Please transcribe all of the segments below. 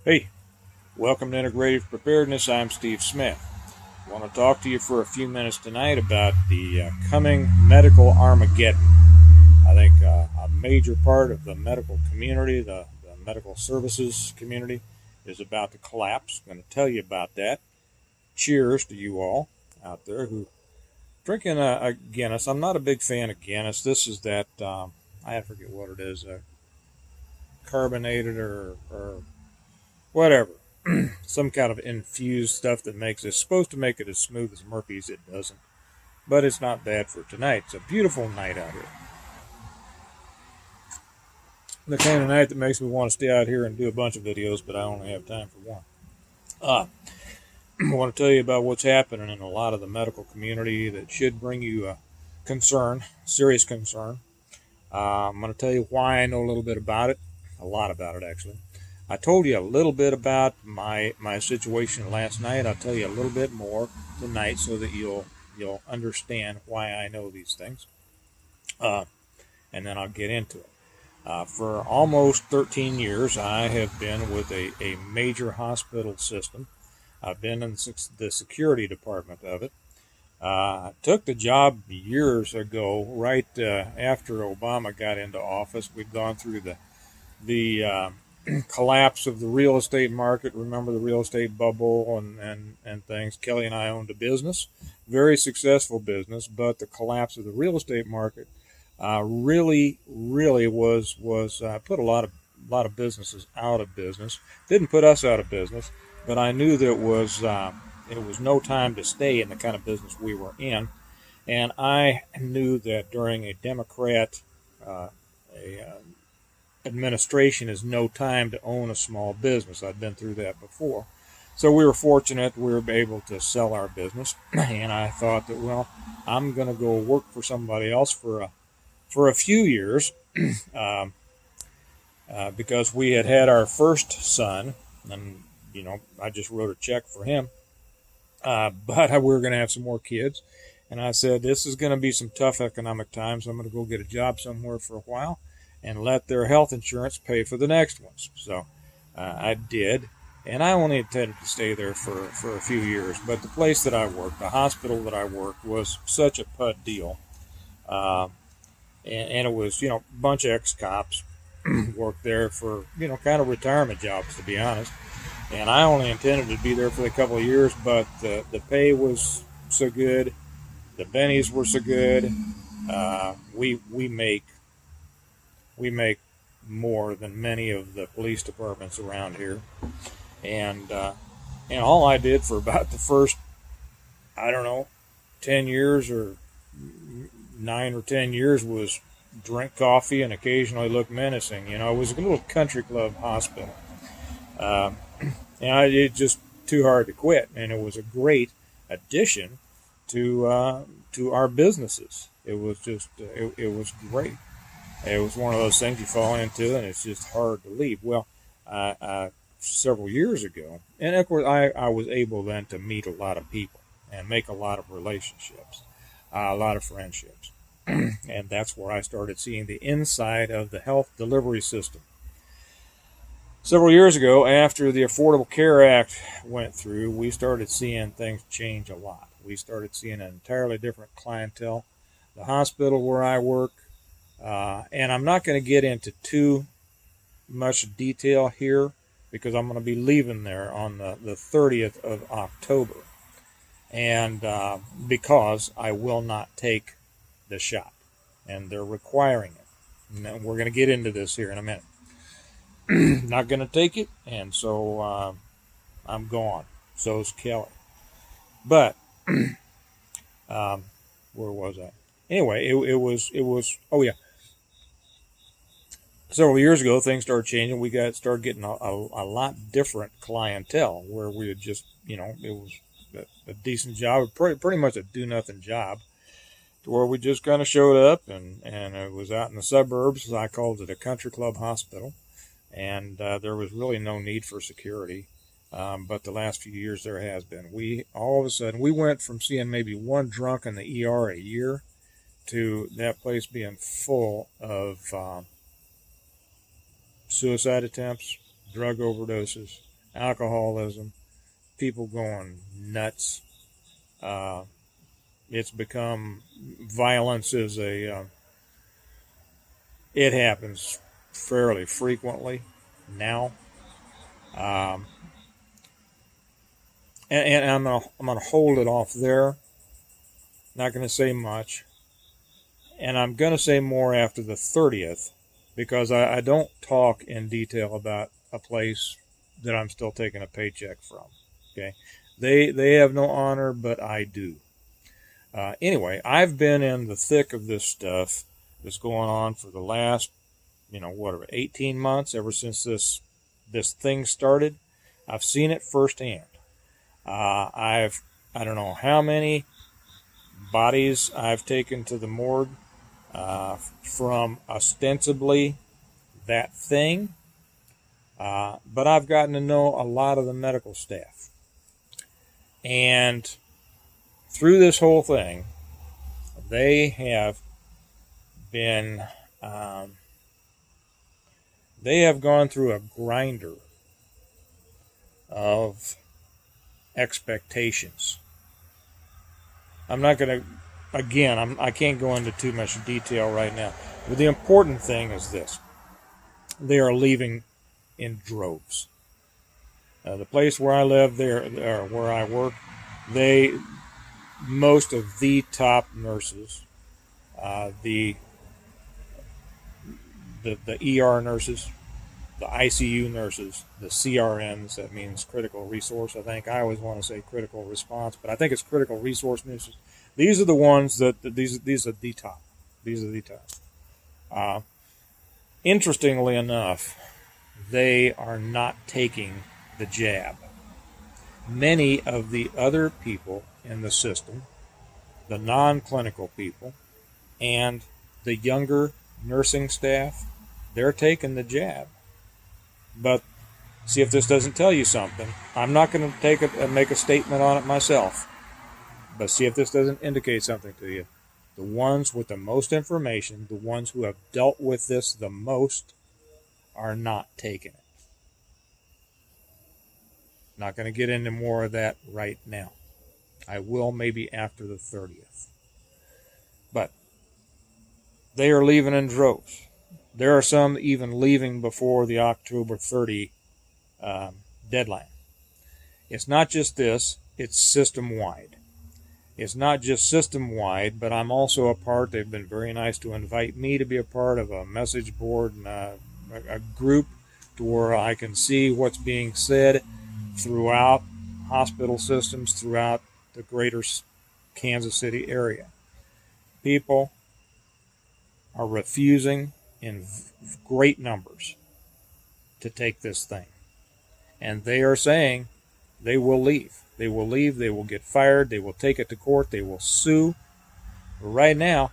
Hey, welcome to Integrative Preparedness. I'm Steve Smith. I want to talk to you for a few minutes tonight about the coming medical Armageddon. I think a major part of the medical community, the medical services community, is about to collapse. I'm going to tell you about that. Cheers to you all out there who drinking a Guinness. I'm not a big fan of Guinness. This is that I forget what it is, carbonated or whatever. Some kind of infused stuff that makes it supposed to make it as smooth as Murphy's. It doesn't, but it's not bad for tonight. It's a beautiful night out here. The kind of night that makes me want to stay out here and do a bunch of videos, but I only have time for one. Uh, I want to tell you about what's happening in a lot of the medical community that should bring you a concern, serious concern. I'm going to tell you why I know a little bit about it, a lot about it actually. I told you a little bit about my situation last night. I'll tell you a little bit more tonight so that you'll understand why I know these things, uh, and then I'll get into it. For almost 13 years, I have been with a major hospital system. I've been in the security department of it. I took the job years ago, right after Obama got into office. We'd gone through the collapse of the real estate market. Remember the real estate bubble and things. Kelly and I owned a business, very successful business, but the collapse of the real estate market really was put a lot of businesses out of business. Didn't put us out of business, but I knew that it was no time to stay in the kind of business we were in, and I knew that during a Democrat a administration is no time to own a small business. I've been through that before. So we were fortunate we were able to sell our business, and I thought that, well, I'm going to go work for somebody else for a few years um, because we had our first son, and I just wrote a check for him, but we were going to have some more kids, and I said this is going to be some tough economic times. I'm going to go get a job somewhere for a while and let their health insurance pay for the next ones. So I did, and I only intended to stay there for a few years. But the place that I worked, the hospital that I worked, was such a pud deal. Uh, and it was, a bunch of ex-cops worked there for, kind of retirement jobs, to be honest. And I only intended to be there for a couple of years, but the pay was so good, the bennies were so good. We make more than many of the police departments around here, and all I did for about the first, I don't know, 10 years or 9 or 10 years was drink coffee and occasionally look menacing. It was a little country club hospital, uh, and it just too hard to quit, and it was a great addition to our businesses. It was great. It was one of those things you fall into, and it's just hard to leave. Well, several years ago, and of course, I was able then to meet a lot of people and make a lot of relationships, a lot of friendships. And that's where I started seeing the inside of the health delivery system. Several years ago, after the Affordable Care Act went through, we started seeing things change a lot. We started seeing an entirely different clientele. The hospital where I work, and I'm not going to get into too much detail here because I'm going to be leaving there on the 30th of October. And because I will not take the shot, and they're requiring it. And we're going to get into this here in a minute. Not going to take it, and so I'm gone. So's Kelly. But where was I? Anyway, it was. Oh yeah, several years ago, things started changing. We started getting a lot different clientele where we would just, it was a decent job, pretty much a do nothing job, to where we just kind of showed up and it was out in the suburbs. As I called it, a country club hospital, and there was really no need for security. But the last few years there has been. We all of a sudden we went from seeing maybe one drunk in the ER a year to that place being full of suicide attempts, drug overdoses, alcoholism, people going nuts. It's become violence is it happens fairly frequently now. Um, and I'm gonna hold it off there. Not gonna say much, and I'm gonna say more after the 30th, because I don't talk in detail about a place that I'm still taking a paycheck from. Okay, they have no honor, but I do. Anyway, I've been in the thick of this stuff that's going on for the last, whatever, 18 months, ever since this thing started. I've seen it firsthand. I don't know how many bodies I've taken to the morgue from ostensibly that thing, but I've gotten to know a lot of the medical staff. And through this whole thing, they have been, they have gone through a grinder of expectations. I'm not going to, again, I can't go into too much detail right now. But the important thing is this. They are leaving in droves. The place where I live, or where I work, most of the top nurses, the ER nurses, the ICU nurses, the CRNs, that means critical resource, I think. I always want to say critical response, but I think it's critical resource nurses. These are the ones these are the top. These are the top. Interestingly enough, they are not taking the jab. Many of the other people in the system, the non-clinical people, and the younger nursing staff, they're taking the jab. But see if this doesn't tell you something. I'm not going to make a statement on it myself, but see if this doesn't indicate something to you. The ones with the most information, the ones who have dealt with this the most, are not taking it. Not going to get into more of that right now. I will maybe after the 30th. But they are leaving in droves. There are some even leaving before the October 30 deadline. It's not just this, it's system-wide. It's not just system-wide, but I'm also a part. They've been very nice to invite me to be a part of a message board and a group to where I can see what's being said throughout hospital systems, throughout the greater Kansas City area. People are refusing in great numbers to take this thing. And they are saying they will leave. They will leave, they will get fired, they will take it to court, they will sue. Right now,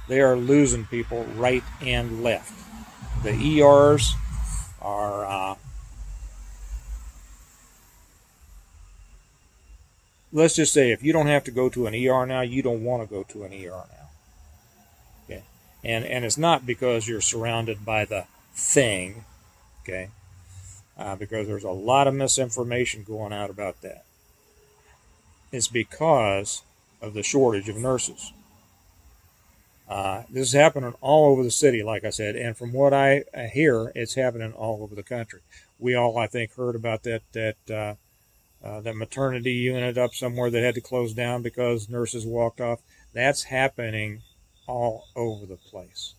they are losing people right and left. The ERs are, let's just say, if you don't have to go to an ER now, you don't want to go to an ER now. Okay? And it's not because you're surrounded by the thing, okay? Because there's a lot of misinformation going out about that. It's because of the shortage of nurses. This is happening all over the city, like I said, and from what I hear, it's happening all over the country. We all, I think, heard about that maternity unit up somewhere that had to close down because nurses walked off. That's happening all over the place.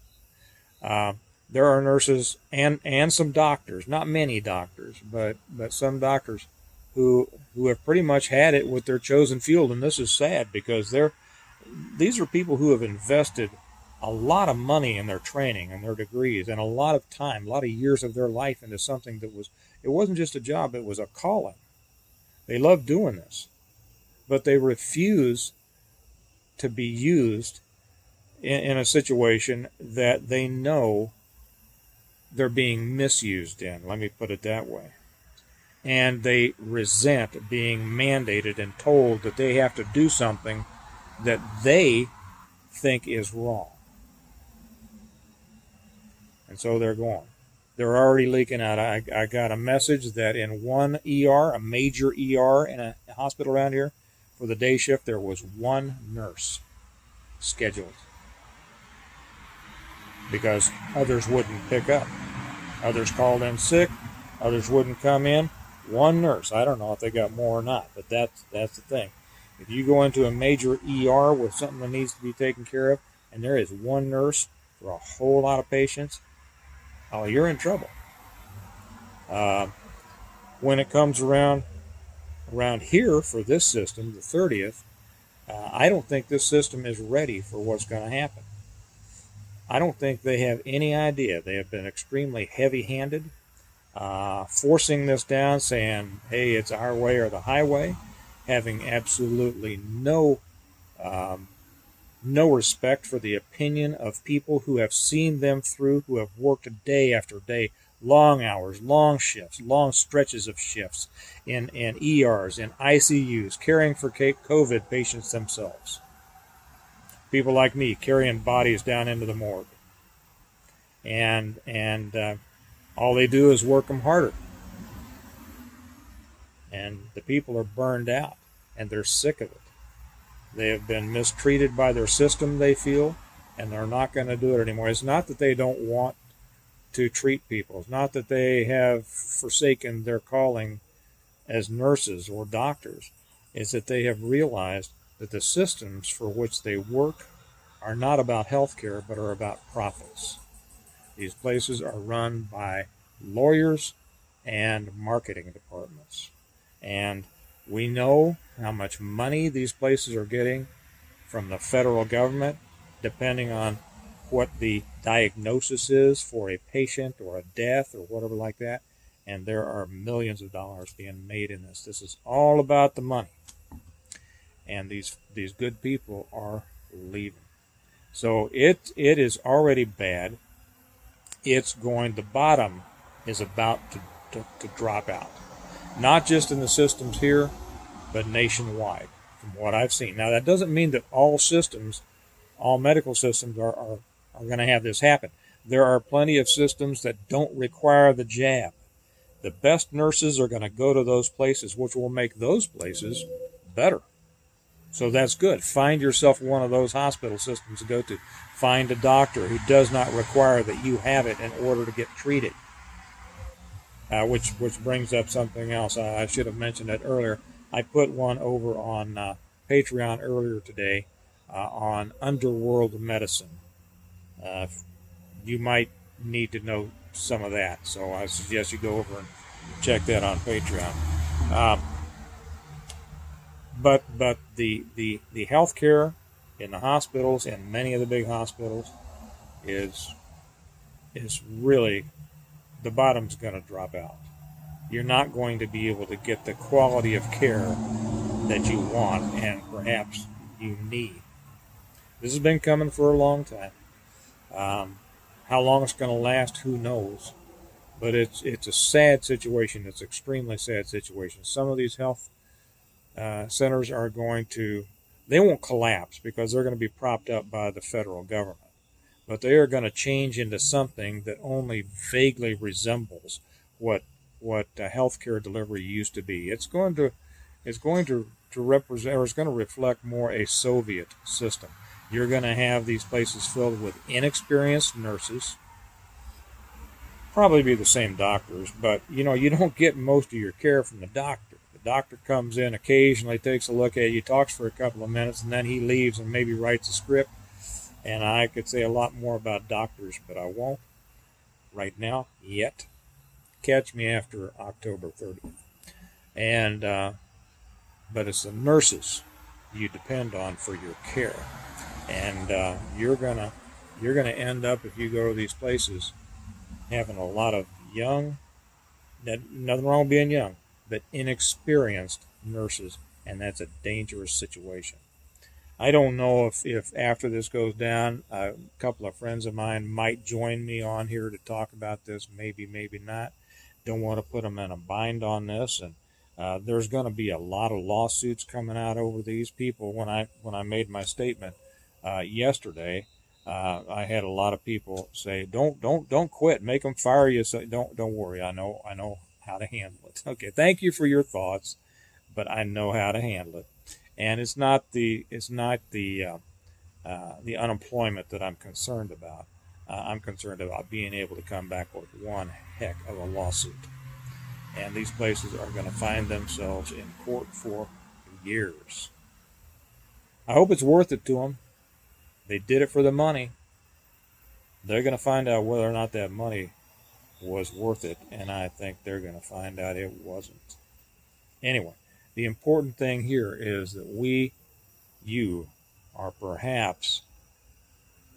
There are nurses and some doctors, not many doctors, but some doctors who have pretty much had it with their chosen field, and this is sad because these are people who have invested a lot of money in their training and their degrees and a lot of time, a lot of years of their life into something that it wasn't just a job, it was a calling. They love doing this, but they refuse to be used in a situation that they know they're being misused in. Let me put it that way. And they resent being mandated and told that they have to do something that they think is wrong. And so they're gone. They're already leaking out. I got a message that in one ER, a major ER in a hospital around here, for the day shift, there was one nurse scheduled because others wouldn't pick up. Others called in sick. Others wouldn't come in. One nurse. I don't know if they got more or not, but that's the thing. If you go into a major ER with something that needs to be taken care of, and there is one nurse for a whole lot of patients, oh, you're in trouble. When it comes around here for this system, the 30th, I don't think this system is ready for what's going to happen. I don't think they have any idea. They have been extremely heavy-handed, forcing this down, saying, hey, it's our way or the highway, having absolutely no respect for the opinion of people who have seen them through, who have worked day after day, long hours, long shifts, long stretches of shifts in ERs, in ICUs, caring for COVID patients themselves. People like me carrying bodies down into the morgue. And all they do is work them harder. And the people are burned out, and they're sick of it. They have been mistreated by their system, they feel, and they're not going to do it anymore. It's not that they don't want to treat people. It's not that they have forsaken their calling as nurses or doctors. It's that they have realized that the systems for which they work are not about healthcare, but are about profits. These places are run by lawyers and marketing departments. And we know how much money these places are getting from the federal government, depending on what the diagnosis is for a patient or a death or whatever like that. And there are millions of dollars being made in this. This is all about the money. And these good people are leaving. So it is already bad. The bottom is about to drop out. Not just in the systems here, but nationwide, from what I've seen. Now, that doesn't mean that all medical systems are going to have this happen. There are plenty of systems that don't require the jab. The best nurses are going to go to those places, which will make those places better. So that's good. Find yourself one of those hospital systems to go to. Find a doctor who does not require that you have it in order to get treated. Which brings up something else. I should have mentioned it earlier. I put one over on Patreon earlier today on underworld medicine. You might need to know some of that, so I suggest you go over and check that on Patreon. But the healthcare in the hospitals, and many of the big hospitals, is really, the bottom's going to drop out. You're not going to be able to get the quality of care that you want and perhaps you need. This has been coming for a long time. How long it's going to last, who knows? But it's a sad situation. It's an extremely sad situation. Some of these health centers are they won't collapse because they're going to be propped up by the federal government. But they are going to change into something that only vaguely resembles what healthcare delivery used to be. It's going to represent, or it's going to reflect more a Soviet system. You're going to have these places filled with inexperienced nurses, probably be the same doctors, but you don't get most of your care from the doctor. The doctor comes in occasionally, takes a look at you, talks for a couple of minutes, and then he leaves and maybe writes a script. And I could say a lot more about doctors, but I won't right now yet. Catch me after October 30th. And but it's the nurses you depend on for your care, and you're gonna end up, if you go to these places, having a lot of young, nothing wrong with being young, but inexperienced nurses, and that's a dangerous situation. I don't know if after this goes down, a couple of friends of mine might join me on here to talk about this. Maybe, maybe not. Don't want to put them in a bind on this. And there's going to be a lot of lawsuits coming out over these people. When I made my statement yesterday, I had a lot of people say, don't quit, make them fire you. So don't worry, I know how to handle it. Okay, thank you for your thoughts, but I know how to handle it, and it's not the unemployment that I'm concerned about. I'm concerned about being able to come back with one heck of a lawsuit, and these places are going to find themselves in court for years. I hope it's worth it to them. They did it for the money. They're going to find out whether or not that money was worth it, and I think they're going to find out it wasn't. Anyway, the important thing here is that you, are perhaps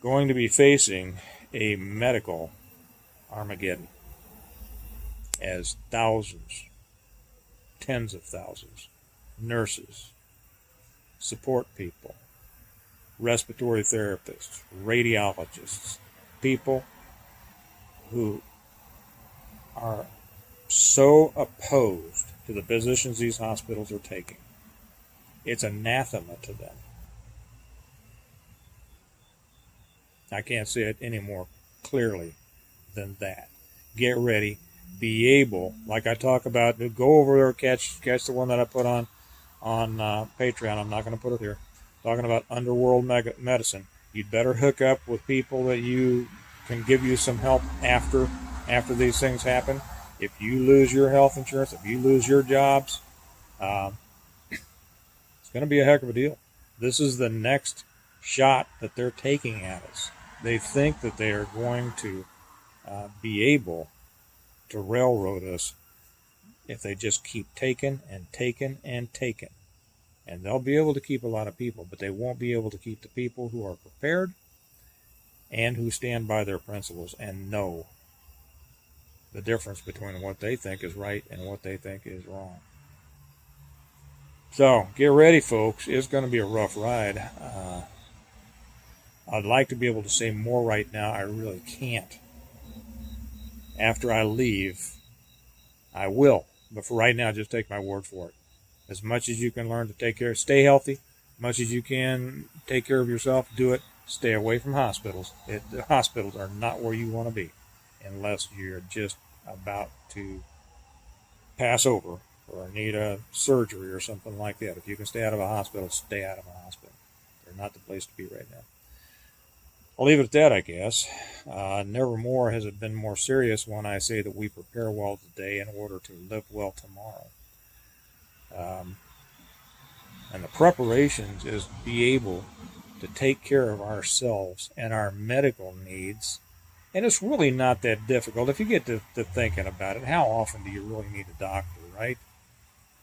going to be facing a medical Armageddon as thousands, tens of thousands, nurses, support people, respiratory therapists, radiologists, people who are so opposed to the positions these hospitals are taking. It's anathema to them. I can't say it any more clearly than that. Get ready. Be able, like I talk about, go over there, catch the one that I put on Patreon. I'm not going to put it here. Talking about underworld medicine. You'd better hook up with people that you can give you some help after these things happen. If you lose your health insurance, if you lose your jobs, it's going to be a heck of a deal. This is the next shot that they're taking at us. They think that they are going to be able to railroad us if they just keep taking and taking and taking. And they'll be able to keep a lot of people, but they won't be able to keep the people who are prepared and who stand by their principles and know the difference between what they think is right and what they think is wrong. So, get ready, folks. It's going to be a rough ride. I'd like to be able to say more right now. I really can't. After I leave, I will. But for right now, just take my word for it. As much as you can learn to take care, stay healthy. As much as you can take care of yourself, do it. Stay away from hospitals. The hospitals are not where you want to be unless you're just about to pass over or need a surgery or something like that. If you can stay out of a hospital, stay out of a hospital. They're not the place to be right now. I'll leave it at that, I guess. Nevermore has it been more serious when I say that we prepare well today in order to live well tomorrow. And the preparations is to be able to take care of ourselves and our medical needs. And it's really not that difficult. If you get to thinking about it, how often do you really need a doctor, right?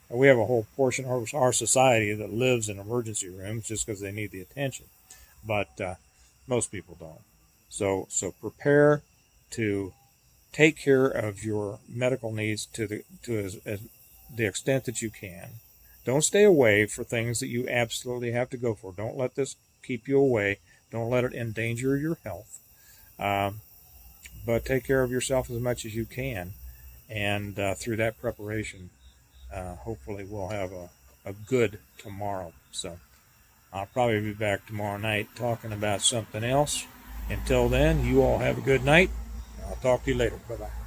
We have a whole portion of our society that lives in emergency rooms just because they need the attention. But most people don't. So prepare to take care of your medical needs to the extent that you can. Don't stay away for things that you absolutely have to go for. Don't let this keep you away. Don't let it endanger your health. But take care of yourself as much as you can. And through that preparation, hopefully we'll have a good tomorrow. So I'll probably be back tomorrow night talking about something else. Until then, you all have a good night. I'll talk to you later. Bye-bye.